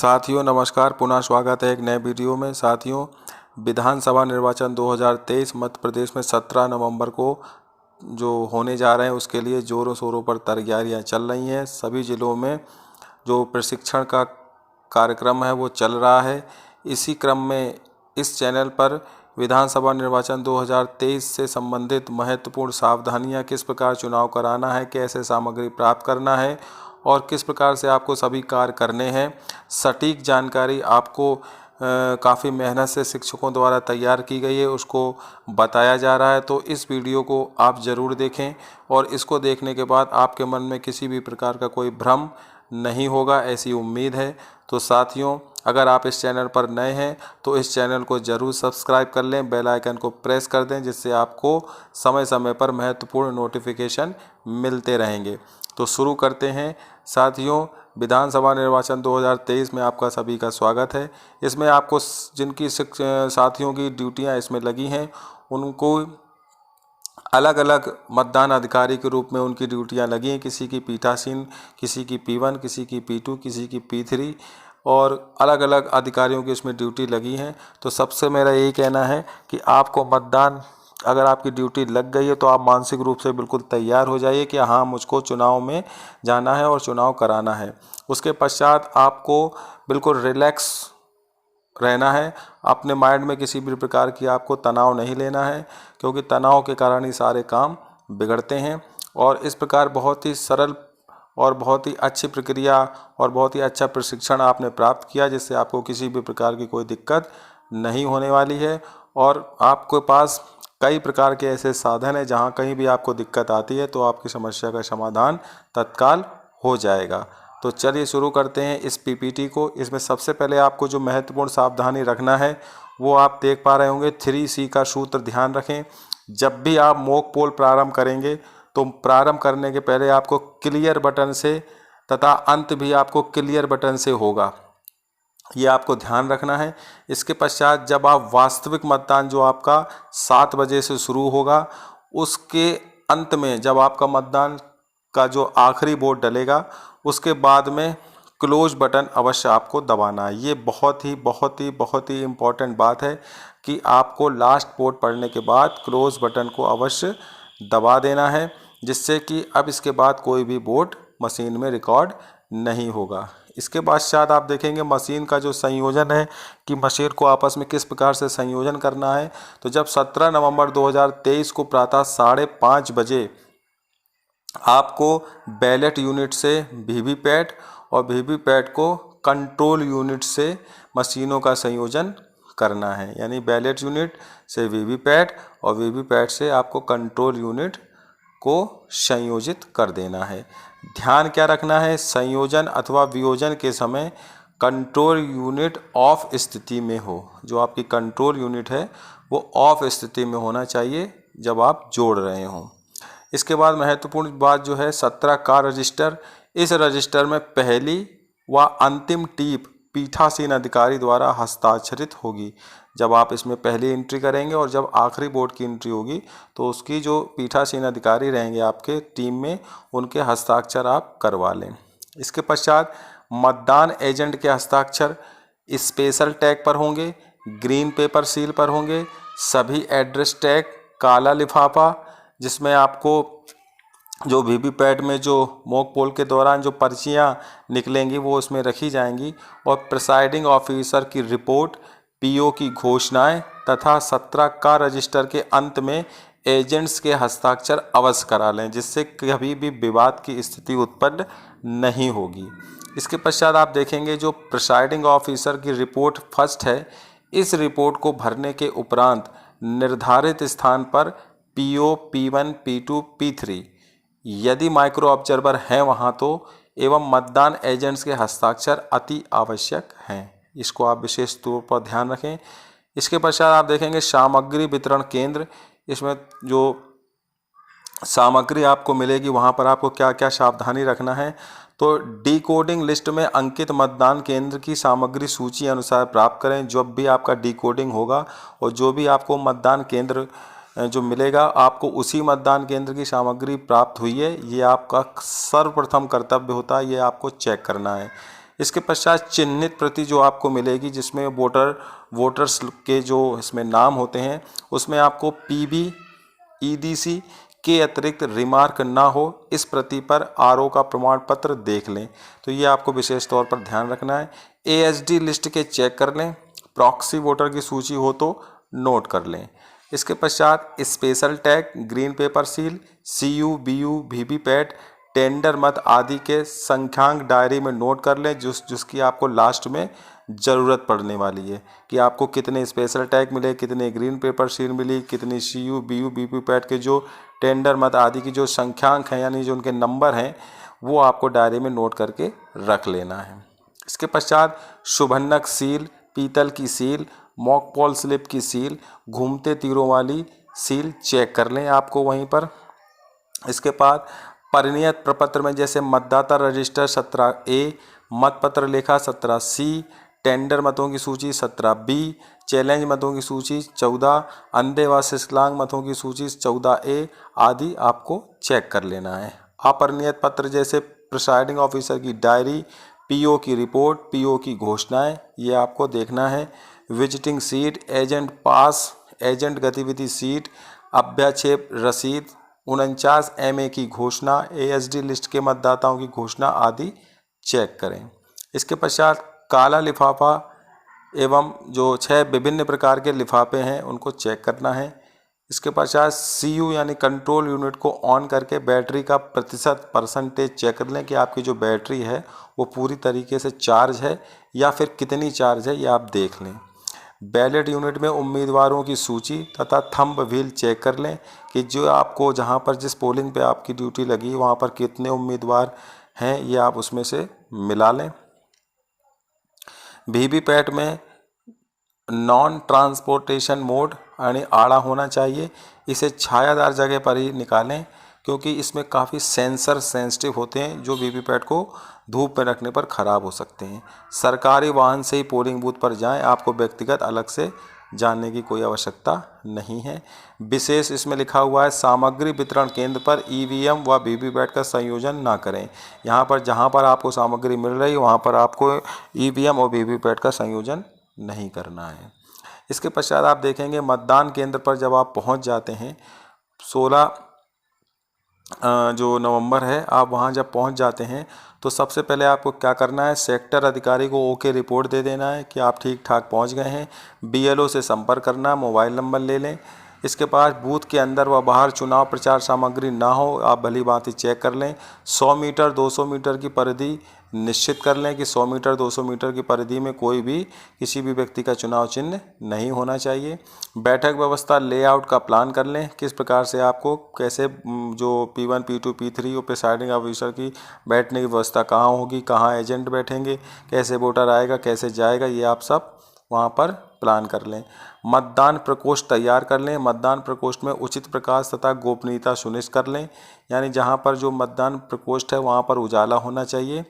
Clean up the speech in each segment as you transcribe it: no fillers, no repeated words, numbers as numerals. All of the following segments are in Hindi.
साथियों नमस्कार, पुनः स्वागत है एक नए वीडियो में। साथियों, विधानसभा निर्वाचन 2023 मध्य प्रदेश में 17 नवंबर को जो होने जा रहे हैं उसके लिए ज़ोरों शोरों पर तैयारियां चल रही हैं। सभी ज़िलों में जो प्रशिक्षण का कार्यक्रम है वो चल रहा है। इसी क्रम में इस चैनल पर विधानसभा निर्वाचन 2023 से संबंधित महत्वपूर्ण सावधानियां, किस प्रकार चुनाव कराना है, कैसे सामग्री प्राप्त करना है और किस प्रकार से आपको सभी कार्य करने हैं, सटीक जानकारी आपको काफ़ी मेहनत से शिक्षकों द्वारा तैयार की गई है, उसको बताया जा रहा है। तो इस वीडियो को आप ज़रूर देखें और इसको देखने के बाद आपके मन में किसी भी प्रकार का कोई भ्रम नहीं होगा, ऐसी उम्मीद है। तो साथियों, अगर आप इस चैनल पर नए हैं तो इस चैनल को ज़रूर सब्सक्राइब कर लें, बेल आइकन को प्रेस कर दें, जिससे आपको समय समय पर महत्वपूर्ण नोटिफिकेशन मिलते रहेंगे। तो शुरू करते हैं। साथियों, विधानसभा निर्वाचन 2023 में आपका सभी का स्वागत है। इसमें आपको जिनकी साथियों की ड्यूटियां इसमें लगी हैं उनको अलग अलग मतदान अधिकारी के रूप में उनकी ड्यूटियां लगी हैं। किसी की पीठासीन, किसी की P1, किसी की P2, किसी की P3 और अलग अलग अधिकारियों की इसमें ड्यूटी लगी हैं। तो सबसे मेरा यही कहना है कि आपको मतदान, अगर आपकी ड्यूटी लग गई है तो आप मानसिक रूप से बिल्कुल तैयार हो जाइए कि हाँ, मुझको चुनाव में जाना है और चुनाव कराना है। उसके पश्चात आपको बिल्कुल रिलैक्स रहना है। अपने माइंड में किसी भी प्रकार की आपको तनाव नहीं लेना है, क्योंकि तनाव के कारण ही सारे काम बिगड़ते हैं। और इस प्रकार बहुत ही सरल और बहुत ही अच्छी प्रक्रिया और बहुत ही अच्छा प्रशिक्षण आपने प्राप्त किया, जिससे आपको किसी भी प्रकार की कोई दिक्कत नहीं होने वाली है। और आपके पास कई प्रकार के ऐसे साधन हैं, जहां कहीं भी आपको दिक्कत आती है तो आपकी समस्या का समाधान तत्काल हो जाएगा। तो चलिए शुरू करते हैं इस पीपीटी को। इसमें सबसे पहले आपको जो महत्वपूर्ण सावधानी रखना है वो आप देख पा रहे होंगे, 3C का सूत्र ध्यान रखें। जब भी आप मॉक पोल प्रारंभ करेंगे तो प्रारंभ करने के पहले आपको क्लियर बटन से तथा अंत भी आपको क्लियर बटन से होगा, ये आपको ध्यान रखना है। इसके पश्चात जब आप वास्तविक मतदान जो आपका 7 बजे से शुरू होगा, उसके अंत में जब आपका मतदान का जो आखिरी वोट डलेगा उसके बाद में क्लोज बटन अवश्य आपको दबाना है। ये बहुत ही इम्पोर्टेंट बात है कि आपको लास्ट वोट पड़ने के बाद क्लोज बटन को अवश्य दबा देना है, जिससे कि अब इसके बाद कोई भी वोट मशीन में रिकॉर्ड नहीं होगा। इसके पश्चात आप देखेंगे मशीन का जो संयोजन है कि मशीन को आपस में किस प्रकार से संयोजन करना है। तो जब 17 नवंबर 2023 को प्रातः 5:30 बजे आपको बैलेट यूनिट से वीवीपैट और वीवीपैट को कंट्रोल यूनिट से मशीनों का संयोजन करना है। यानी बैलेट यूनिट से वीवीपैट और वीवीपैट से आपको कंट्रोल यूनिट को संयोजित कर देना है। ध्यान क्या रखना है, संयोजन अथवा वियोजन के समय कंट्रोल यूनिट ऑफ स्थिति में हो। जो आपकी कंट्रोल यूनिट है वो ऑफ स्थिति में होना चाहिए जब आप जोड़ रहे हों। इसके बाद महत्वपूर्ण बात जो है 17 का रजिस्टर। इस रजिस्टर में पहली व अंतिम टीप पीठासीन अधिकारी द्वारा हस्ताक्षरित होगी। जब आप इसमें पहली एंट्री करेंगे और जब आखिरी वोट की एंट्री होगी तो उसकी जो पीठासीन अधिकारी रहेंगे आपके टीम में, उनके हस्ताक्षर आप करवा लें। इसके पश्चात मतदान एजेंट के हस्ताक्षर स्पेशल टैग पर होंगे, ग्रीन पेपर सील पर होंगे। सभी एड्रेस टैग, काला लिफाफा जिसमें आपको जो वीवीपैट में जो मॉक पोल के दौरान जो पर्चियां निकलेंगी वो उसमें रखी जाएंगी। और प्रिसाइडिंग ऑफिसर की रिपोर्ट, पीओ की घोषणाएं तथा 17 का रजिस्टर के अंत में एजेंट्स के हस्ताक्षर अवश्य करा लें, जिससे कभी भी विवाद की स्थिति उत्पन्न नहीं होगी। इसके पश्चात आप देखेंगे जो प्रिसाइडिंग ऑफिसर की रिपोर्ट फर्स्ट है, इस रिपोर्ट को भरने के उपरांत निर्धारित स्थान पर पीओ, P1, P2, P3 यदि माइक्रो ऑब्जर्वर हैं वहाँ तो एवं मतदान एजेंट्स के हस्ताक्षर अति आवश्यक हैं। इसको आप विशेष तौर पर ध्यान रखें। इसके पश्चात आप देखेंगे सामग्री वितरण केंद्र। इसमें जो सामग्री आपको मिलेगी वहाँ पर आपको क्या क्या सावधानी रखना है। तो डिकोडिंग लिस्ट में अंकित मतदान केंद्र की सामग्री सूची अनुसार प्राप्त करें। जब भी आपका डिकोडिंग होगा और जो भी आपको मतदान केंद्र जो मिलेगा, आपको उसी मतदान केंद्र की सामग्री प्राप्त हुई है, ये आपका सर्वप्रथम कर्तव्य होता है, ये आपको चेक करना है। इसके पश्चात चिन्हित प्रति जो आपको मिलेगी, जिसमें वोटर्स के जो इसमें नाम होते हैं, उसमें आपको PB EDC के अतिरिक्त रिमार्क ना हो, इस प्रति पर RO का प्रमाण पत्र देख लें। तो ये आपको विशेष तौर पर ध्यान रखना है। ASD लिस्ट के चेक कर लें। प्रॉक्सी वोटर की सूची हो तो नोट कर लें। इसके पश्चात special tag, green pepper seal, CU BU VVPAT, tender मत आदि के संख्यांक डायरी में नोट कर लें, जिसकी आपको लास्ट में ज़रूरत पड़ने वाली है कि आपको कितने स्पेशल टैग मिले, कितने ग्रीन पेपर सील मिली, कितनी CU BU VVPAT के जो टेंडर मत आदि की जो संख्यांक हैं यानी जो उनके नंबर हैं, वो आपको डायरी में नोट करके रख लेना है। इसके पश्चात शुभन्नक सील, पीतल की सील, मॉक पोल स्लिप की सील, घूमते तीरों वाली सील चेक कर लें आपको वहीं पर। इसके बाद परिनियत प्रपत्र में जैसे मतदाता रजिस्टर 17A, मतपत्र लेखा 17C, टेंडर मतों की सूची 17B, चैलेंज मतों की सूची 14, अंधे व शिशुलांग मतों की सूची 14A आदि आपको चेक कर लेना है। अपरिनियत पत्र जैसे प्रिसाइडिंग ऑफिसर की डायरी, PO की रिपोर्ट, PO की घोषणाएं, ये आपको देखना है। विजिटिंग सीट, एजेंट पास, एजेंट गतिविधि सीट, अभ्याक्षेप रसीद, 49 MA की घोषणा, ASD लिस्ट के मतदाताओं की घोषणा आदि चेक करें। इसके पश्चात काला लिफाफा एवं जो 6 विभिन्न प्रकार के लिफाफे हैं उनको चेक करना है। इसके पश्चात CU यानी कंट्रोल यूनिट को ऑन करके बैटरी का परसेंटेज चेक कर लें कि आपकी जो बैटरी है वो पूरी तरीके से चार्ज है या फिर कितनी चार्ज है, ये आप देख लें। बैलेट यूनिट में उम्मीदवारों की सूची तथा थंब व्हील चेक कर लें कि जो आपको जहां पर जिस पोलिंग पे आपकी ड्यूटी लगी वहां पर कितने उम्मीदवार हैं, ये आप उसमें से मिला लें। VVPAT में नॉन ट्रांसपोर्टेशन मोड यानी आड़ा होना चाहिए। इसे छायादार जगह पर ही निकालें क्योंकि इसमें काफ़ी सेंसर सेंसिटिव होते हैं जो VVPAT को धूप में रखने पर ख़राब हो सकते हैं। सरकारी वाहन से ही पोलिंग बूथ पर जाएं, आपको व्यक्तिगत अलग से जानने की कोई आवश्यकता नहीं है। विशेष इसमें लिखा हुआ है सामग्री वितरण केंद्र पर EVM व VVPAT का संयोजन ना करें। यहाँ पर जहाँ पर आपको सामग्री मिल रही है वहाँ पर आपको EVM और VVPAT का संयोजन नहीं करना है। इसके पश्चात आप देखेंगे मतदान केंद्र पर जब आप पहुँच जाते हैं 16 जो नवंबर है, आप वहाँ जब पहुँच जाते हैं तो सबसे पहले आपको क्या करना है, सेक्टर अधिकारी को ओके रिपोर्ट दे देना है कि आप ठीक ठाक पहुँच गए हैं। BLO से संपर्क करना, मोबाइल नंबर ले लें। इसके बाद बूथ के अंदर व बाहर चुनाव प्रचार सामग्री ना हो, आप भली भांति चेक कर लें। 100 मीटर 200 मीटर की परिधि निश्चित कर लें कि 100 मीटर 200 मीटर की परिधि में कोई भी किसी भी व्यक्ति का चुनाव चिन्ह नहीं होना चाहिए। बैठक व्यवस्था लेआउट का प्लान कर लें, किस प्रकार से आपको कैसे जो P1 P2 P3 और प्रिसाइडिंग ऑफिसर की बैठने की व्यवस्था कहाँ होगी, कहाँ एजेंट बैठेंगे, कैसे वोटर आएगा कैसे जाएगा, ये आप सब वहाँ पर प्लान कर लें। मतदान प्रकोष्ठ तैयार कर लें। मतदान प्रकोष्ठ में उचित प्रकाश तथा गोपनीयता सुनिश्चित कर लें, यानी जहाँ पर जो मतदान प्रकोष्ठ है वहाँ पर उजाला होना चाहिए।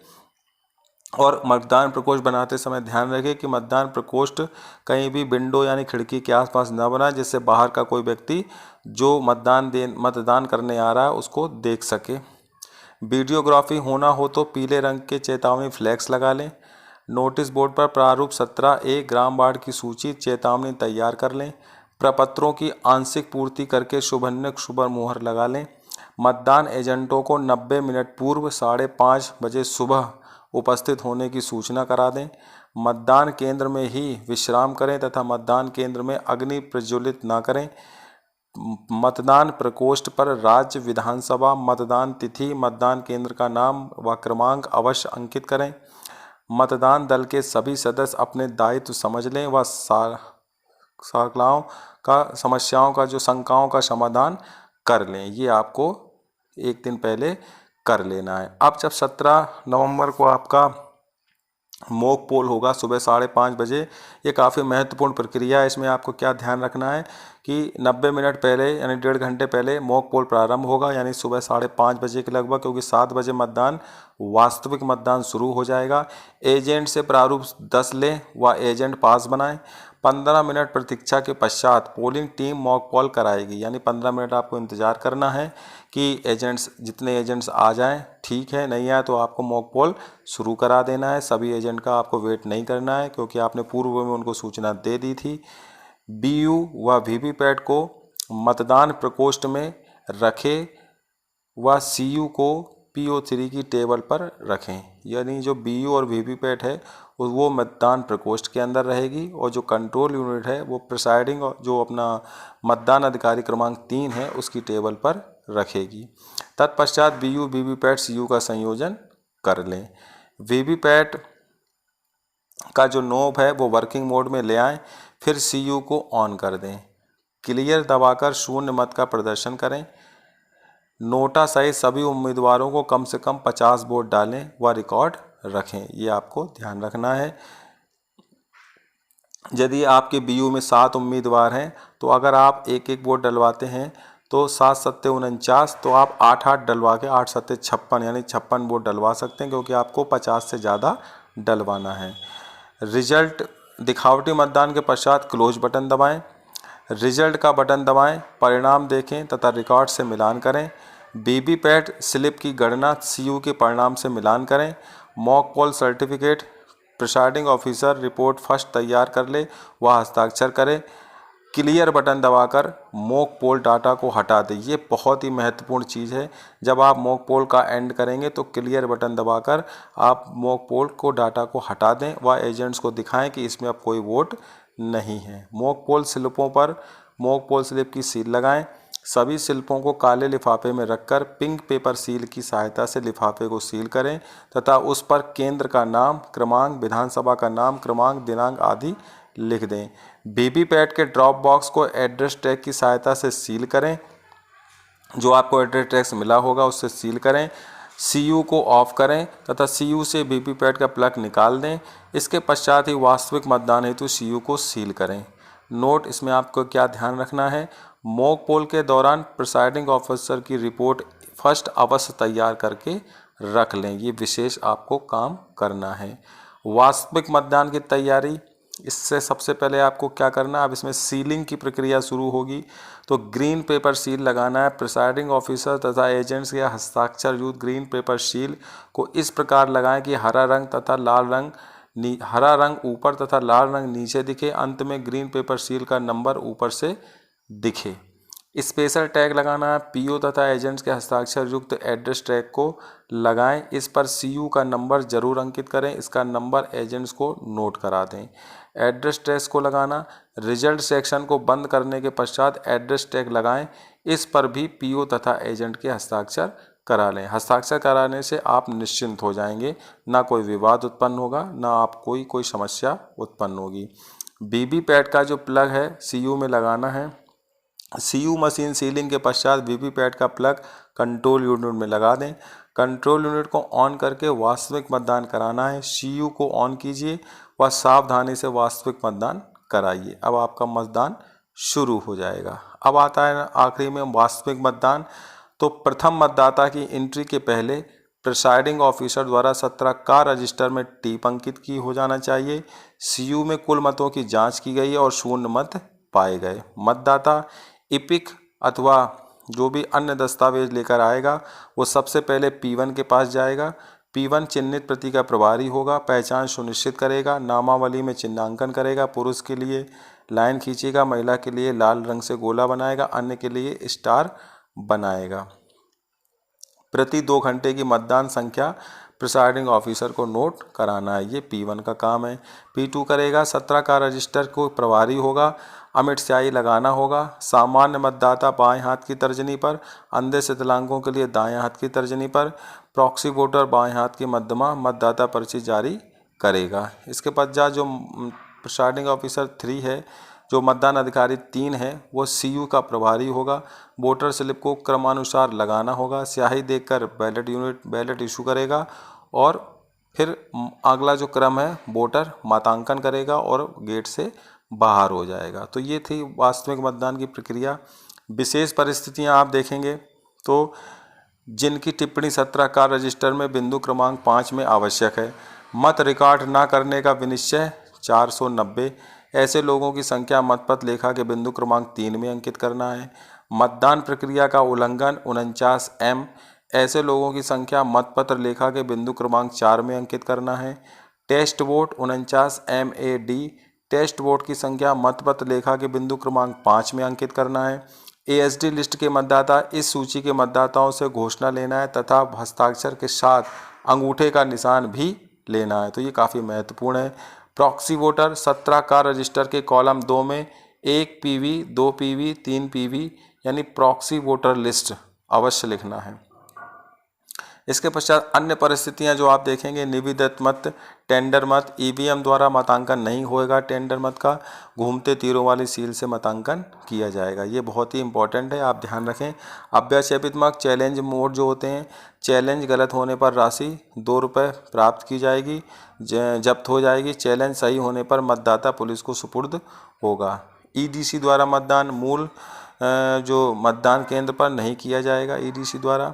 और मतदान प्रकोष्ठ बनाते समय ध्यान रखें कि मतदान प्रकोष्ठ कहीं भी विंडो यानी खिड़की के आसपास न बनाए, जिससे बाहर का कोई व्यक्ति जो मतदान करने आ रहा है उसको देख सके। वीडियोग्राफी होना हो तो पीले रंग के चेतावनी फ्लैक्स लगा लें। नोटिस बोर्ड पर प्रारूप 17A ग्राम वार्ड की सूची चेतावनी तैयार कर लें। प्रपत्रों की आंशिक पूर्ति करके शुभन्नक शुभ मुहर लगा लें। मतदान एजेंटों को 90 मिनट पूर्व 5:30 बजे सुबह उपस्थित होने की सूचना करा दें। मतदान केंद्र में ही विश्राम करें तथा मतदान केंद्र में अग्नि प्रज्वलित न करें। मतदान प्रकोष्ठ पर राज्य विधानसभा मतदान तिथि, मतदान केंद्र का नाम व क्रमांक अवश्य अंकित करें। मतदान दल के सभी सदस्य अपने दायित्व समझ लें व समस्याओं का जो शंकाओं का समाधान कर लें, ये आपको एक दिन पहले कर लेना है। अब जब 17 नवंबर को आपका मॉक पोल होगा सुबह 5:30 बजे, ये काफ़ी महत्वपूर्ण प्रक्रिया है। इसमें आपको क्या ध्यान रखना है कि 90 मिनट पहले यानी 1.5 घंटे पहले मॉक पोल प्रारंभ होगा, यानी सुबह 5:30 बजे के लगभग, क्योंकि 7 बजे वास्तविक मतदान शुरू हो जाएगा। एजेंट से प्रारूप 10 लें व एजेंट पास बनाएं। 15 मिनट प्रतीक्षा के पश्चात पोलिंग टीम मॉक पोल कराएगी, यानी 15 मिनट आपको इंतज़ार करना है कि जितने एजेंट्स आ जाएं, ठीक है, नहीं आए तो आपको मॉक पोल शुरू करा देना है। सभी एजेंट का आपको वेट नहीं करना है, क्योंकि आपने पूर्व में उनको सूचना दे दी थी। बीयू व वीवीपैट को मतदान प्रकोष्ठ में रखें व सीयू को PO3 की टेबल पर रखें, यानी जो बीयू और वीवीपैट है वो मतदान प्रकोष्ठ के अंदर रहेगी, और जो कंट्रोल यूनिट है वो प्रिसाइडिंग जो अपना मतदान अधिकारी क्रमांक 3 है उसकी टेबल पर रखेगी। तत्पश्चात बीयू वीवीपैट सीयू का संयोजन कर लें। वीवीपैट का जो नॉब है वो वर्किंग मोड में ले आएं, फिर सीयू को ऑन कर दें। क्लियर दबाकर शून्य मत का प्रदर्शन करें। नोटा सहित सभी उम्मीदवारों को कम से कम 50 वोट डालें व रिकॉर्ड रखें, ये आपको ध्यान रखना है। यदि आपके बीयू में 7 उम्मीदवार हैं तो अगर आप एक एक वोट डलवाते हैं तो 7 सत्ते 49, तो आप 8 डलवा के 8 सत्ते 56 यानी 56 वोट डलवा सकते हैं, क्योंकि आपको 50 से ज़्यादा डलवाना है। रिजल्ट दिखावटी मतदान के पश्चात क्लोज बटन दबाएं। रिजल्ट का बटन दबाएं, परिणाम देखें तथा रिकॉर्ड से मिलान करें। वीवीपैट स्लिप की गणना सीयू के परिणाम से मिलान करें। Mock poll certificate presiding officer report first तैयार कर ले व हस्ताक्षर करें। क्लियर बटन दबाकर मॉक पोल डाटा को हटा दें, ये बहुत ही महत्वपूर्ण चीज़ है। जब आप मॉक पोल का एंड करेंगे तो क्लियर बटन दबाकर आप मॉक पोल को डाटा को हटा दें व एजेंट्स को दिखाएं कि इसमें अब कोई वोट नहीं है। मॉक पोल स्लिपों पर मॉक पोल स्लिप की सील लगाएं। सभी स्लिपों को काले लिफाफे में रखकर पिंक पेपर सील की सहायता से लिफाफे को सील करें तथा उस पर केंद्र का नाम, क्रमांक, विधानसभा का नाम, क्रमांक, दिनांक आदि लिख दें। वीवीपैट के ड्रॉप बॉक्स को एड्रेस टैग की सहायता से सील करें। जो आपको एड्रेस टैग मिला होगा उससे सील करें। सीयू को ऑफ करें तथा सीयू से वीवीपैट का प्लग निकाल दें। इसके पश्चात ही वास्तविक मतदान हेतु सीयू को सील करें। नोट, इसमें आपको क्या ध्यान रखना है, मॉक पोल के दौरान प्रिसाइडिंग ऑफिसर की रिपोर्ट फर्स्ट अवश्य तैयार करके रख लें, ये विशेष आपको काम करना है। वास्तविक मतदान की तैयारी, इससे सबसे पहले आपको क्या करना है, अब इसमें सीलिंग की प्रक्रिया शुरू होगी। तो ग्रीन पेपर सील लगाना है। प्रिसाइडिंग ऑफिसर तथा एजेंट्स के हस्ताक्षर युक्त ग्रीन पेपर सील को इस प्रकार लगाएं कि हरा रंग ऊपर तथा लाल रंग नीचे दिखे। अंत में ग्रीन पेपर सील का नंबर ऊपर से दिखे। स्पेशल टैग लगाना है। पीओ तथा एजेंट्स के हस्ताक्षर युक्त एड्रेस टैग को लगाएं। इस पर सीयू का नंबर जरूर अंकित करें। इसका नंबर एजेंट्स को नोट करा दें। एड्रेस टैग को लगाना। रिजल्ट सेक्शन को बंद करने के पश्चात एड्रेस टैग लगाएं। इस पर भी पीओ तथा एजेंट के हस्ताक्षर करा लें। हस्ताक्षर कराने से आप निश्चिंत हो जाएंगे, ना कोई विवाद उत्पन्न होगा, ना आप कोई समस्या उत्पन्न होगी। वीवीपैट का जो प्लग है सीयू में लगाना है। सीयू मशीन सीलिंग के पश्चात वीवीपैट का प्लग कंट्रोल यूनिट में लगा दें। कंट्रोल यूनिट को ऑन करके वास्तविक मतदान कराना है। सीयू को ऑन कीजिए व सावधानी से वास्तविक मतदान कराइए। अब आपका मतदान शुरू हो जाएगा। अब आता है आखिरी में वास्तविक मतदान। तो प्रथम मतदाता की एंट्री के पहले प्रिसाइडिंग ऑफिसर द्वारा 17 का रजिस्टर में टिप अंकित की हो जाना चाहिए। सीयू में कुल मतों की जांच की गई है और शून्य मत पाए गए। मतदाता इपिक अथवा जो भी अन्य दस्तावेज लेकर आएगा वो सबसे पहले P1 के पास जाएगा। P1 चिन्हित प्रति का प्रभारी होगा, पहचान सुनिश्चित करेगा, नामावली में चिन्हांकन करेगा। पुरुष के लिए लाइन खींचेगा, महिला के लिए लाल रंग से गोला बनाएगा, अन्य के लिए स्टार बनाएगा। प्रति 2 घंटे की मतदान संख्या प्रिसाइडिंग ऑफिसर को नोट कराना है, ये P1 का काम है। P2 करेगा। 17 का रजिस्टर को प्रभारी होगा, अमिट स्याही लगाना होगा। सामान्य मतदाता बाएं हाथ की तर्जनी पर, अंधे विकलांगों के लिए दाएं हाथ की तर्जनी पर, प्रॉक्सी वोटर बाएं हाथ की मध्यमा मतदाता पर्ची जारी करेगा। इसके पश्चात जो प्रिसाइडिंग ऑफिसर 3 है, जो मतदान अधिकारी 3 है, वो सीयू का प्रभारी होगा। वोटर स्लिप को क्रमानुसार लगाना होगा। स्याही देखकर बैलेट इशू करेगा और फिर अगला जो क्रम है वोटर मतांकन करेगा और गेट से बाहर हो जाएगा। तो ये थी वास्तविक मतदान की प्रक्रिया। विशेष परिस्थितियां आप देखेंगे तो जिनकी टिप्पणी 17 का रजिस्टर में बिंदु क्रमांक 5 में आवश्यक है। मत रिकॉर्ड न करने का विनिश्चय 490। ऐसे लोगों की संख्या मतपत्र लेखा के बिंदु क्रमांक 3 में अंकित करना है। मतदान प्रक्रिया का उल्लंघन 49 M, ऐसे लोगों की संख्या मतपत्र लेखा के बिंदु क्रमांक 4 में अंकित करना है। Test vote 49 MAD, test vote की संख्या मतपत्र लेखा के बिंदु क्रमांक 5 में अंकित करना है। ASD लिस्ट के मतदाता इस सूची के मतदाताओं से घोषणा लेना है तथा हस्ताक्षर के साथ अंगूठे का निशान भी लेना है। तो ये काफ़ी महत्वपूर्ण है। प्रॉक्सी वोटर 17 का रजिस्टर के कॉलम 2 में 1 PV, 2 PV, 3 PV यानी प्रॉक्सी वोटर लिस्ट अवश्य लिखना है। इसके पश्चात अन्य परिस्थितियां जो आप देखेंगे, निविदित मत, टेंडर मत, EVM द्वारा मतांकन नहीं होएगा। टेंडर मत का घूमते तीरों वाली सील से मतांकन किया जाएगा। ये बहुत ही इंपॉर्टेंट है, आप ध्यान रखें। अव्यवच्छेदित मत, चैलेंज मोड जो होते हैं, चैलेंज गलत होने पर राशि 2 रुपये प्राप्त की जाएगी, जब्त हो जाएगी। चैलेंज सही होने पर मतदाता पुलिस को सुपुर्द होगा। EDC द्वारा मतदान मूल जो मतदान केंद्र पर नहीं किया जाएगा। EDC द्वारा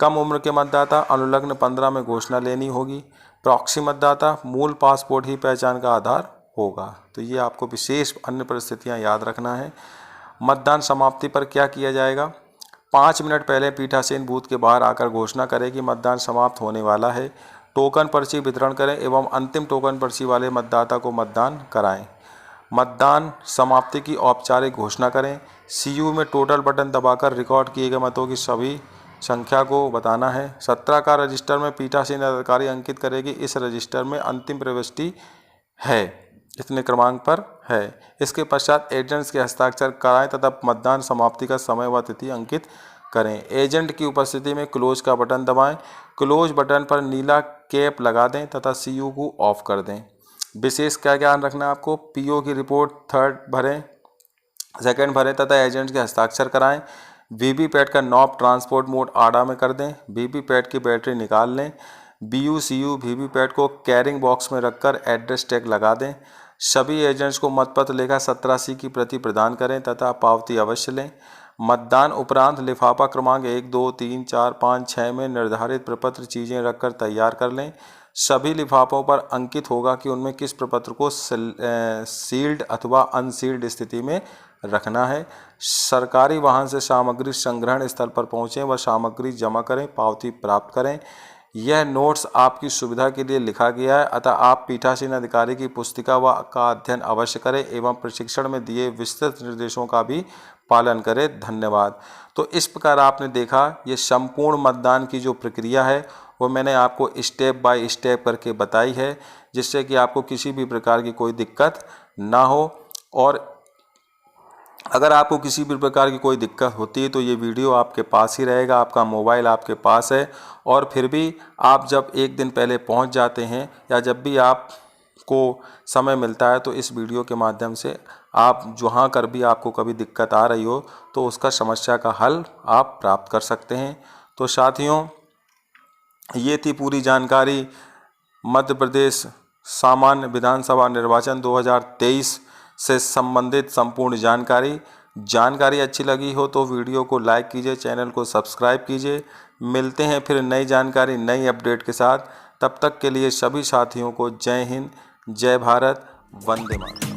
कम उम्र के मतदाता अनुलग्न 15 में घोषणा लेनी होगी। प्रॉक्सी मतदाता मूल पासपोर्ट ही पहचान का आधार होगा। तो ये आपको विशेष अन्य परिस्थितियां याद रखना है। मतदान समाप्ति पर क्या किया जाएगा? 5 मिनट पहले पीठासीन बूथ के बाहर आकर घोषणा करें कि मतदान समाप्त होने वाला है। टोकन पर्ची वितरण करें एवं अंतिम टोकन पर्ची वाले मतदाता को मतदान कराएं। मतदान समाप्ति की औपचारिक घोषणा करें। CU में टोटल बटन दबाकर रिकॉर्ड किए गए मतों की सभी संख्या को बताना है। 17 का रजिस्टर में पीठासीन अधिकारी अंकित करेगी इस रजिस्टर में अंतिम प्रविष्टि है, इतने क्रमांक पर है। इसके पश्चात एजेंट्स के हस्ताक्षर कराएं तथा मतदान समाप्ति का समय व तिथि अंकित करें। एजेंट की उपस्थिति में क्लोज का बटन दबाएं। क्लोज बटन पर नीला कैप लगा दें तथा CU को ऑफ कर दें। विशेष क्या ध्यान रखना है आपको? PO की रिपोर्ट 3rd भरें, 2nd भरें तथा एजेंट के हस्ताक्षर कराएं। VVPAT का नॉब ट्रांसपोर्ट मोड आड़ा में कर दें। VVPAT की बैटरी निकाल लें। BU CU VVPAT को कैरिंग बॉक्स में रखकर एड्रेस टैग लगा दें। सभी एजेंट्स को मतपत्र लेखा 17C की प्रति प्रदान करें तथा पावती अवश्य लें। मतदान उपरांत लिफाफा क्रमांक 1, 2, 3, 4, 5, 6 में निर्धारित प्रपत्र चीज़ें रखकर तैयार कर लें। सभी लिफाफों पर अंकित होगा कि उनमें किस प्रपत्र को सील्ड अथवा अनसील्ड स्थिति में रखना है। सरकारी वाहन से सामग्री संग्रहण स्थल पर पहुँचें व सामग्री जमा करें, पावती प्राप्त करें। यह नोट्स आपकी सुविधा के लिए लिखा गया है, अतः आप पीठासीन अधिकारी की पुस्तिका व का अध्ययन अवश्य करें एवं प्रशिक्षण में दिए विस्तृत निर्देशों का भी पालन करें। धन्यवाद। तो इस प्रकार आपने देखा, ये संपूर्ण मतदान की जो प्रक्रिया है वो मैंने आपको स्टेप बाय स्टेप करके बताई है, जिससे कि आपको किसी भी प्रकार की कोई दिक्कत ना हो। और अगर आपको किसी भी प्रकार की कोई दिक्कत होती है तो ये वीडियो आपके पास ही रहेगा, आपका मोबाइल आपके पास है। और फिर भी आप जब एक दिन पहले पहुंच जाते हैं या जब भी आपको समय मिलता है तो इस वीडियो के माध्यम से आप जहाँ कर भी आपको कभी दिक्कत आ रही हो तो उसका समस्या का हल आप प्राप्त कर सकते हैं। तो साथियों, ये थी पूरी जानकारी मध्य प्रदेश सामान्य विधानसभा निर्वाचन 2023 से संबंधित संपूर्ण जानकारी अच्छी लगी हो तो वीडियो को लाइक कीजिए, चैनल को सब्सक्राइब कीजिए। मिलते हैं फिर नई जानकारी, नई अपडेट के साथ। तब तक के लिए सभी साथियों को जय हिंद, जय भारत, वंदे मातरम।